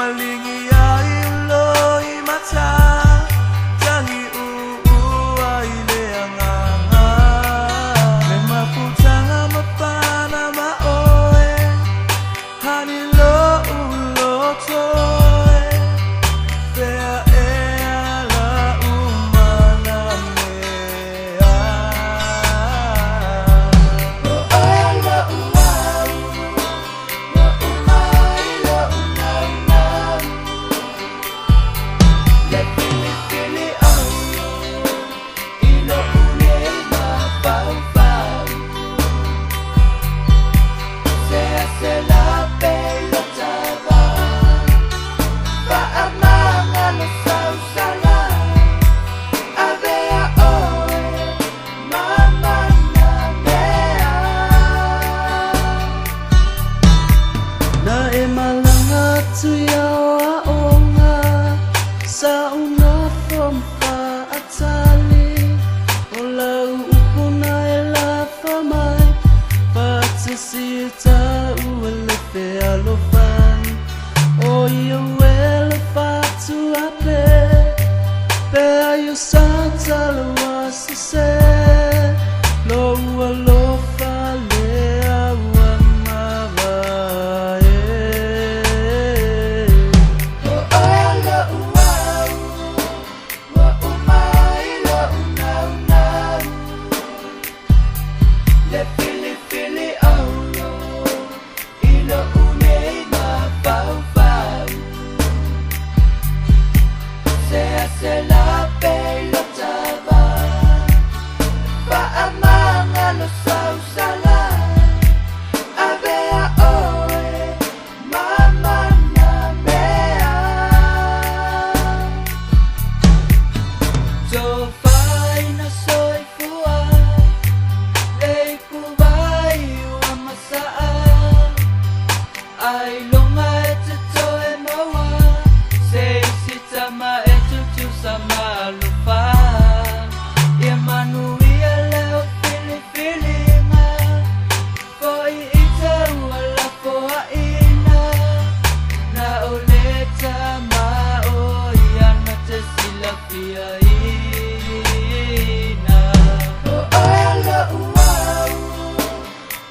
Malingi ai ulo i mata Tangi ai leanganga Le maputanga mapana maoe Hani lo ulo toe Fea ea la umana mea O ai la uau Wa umai la unau Le pili pili au Ilo unei ma pau pau Se hace la pelota va amanga lo sausala Avea oe mama na mea Na e malanga tu yawa onga Sa una fompa atali O lau upuna e la famai Patsisita uelefe alofan O ia uele fatu ape Pe ayu santa lua sise Lo ua lofa lea ua mawae O aia la uau Wa umai la unau nau Le pili pili au Ilo unei ma pau pau Se hace la pelota va amanga lo sausala Avea oe mama na mea So fai na soy fua Ei kuwai ua masaa Ai longa e te toe maua Se sita ma e tutu sa malufa Ia manuia leo fili filinga Foi i te ua la poa ina Na oleta ma o iana te sila pia ina O aia la uau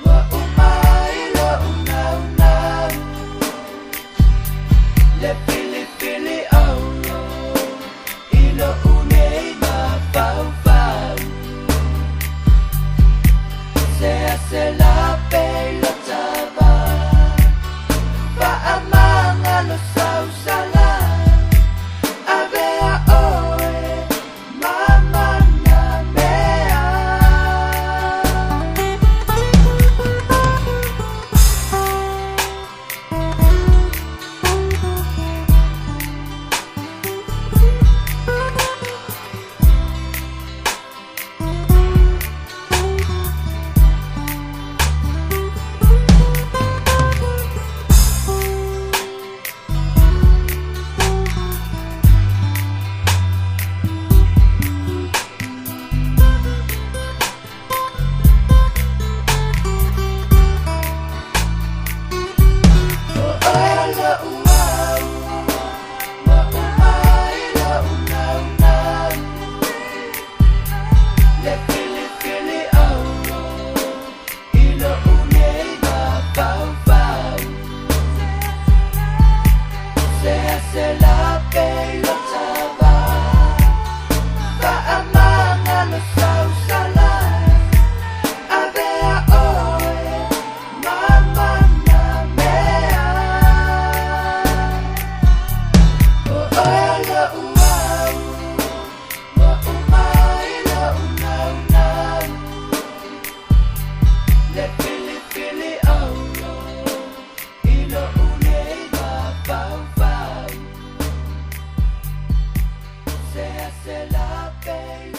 Wa umai la unau nau Le pili pili au Ilo unei ma pau pau Se hace la pelota va amanga lo sausala Avea oe mama na mea Se la pelota va amanga lo sausala Avea oe mama na mea O aia la uau Wa umai la unau nau Le pili pili au Ilo unei ma pau pau Se hace la pelota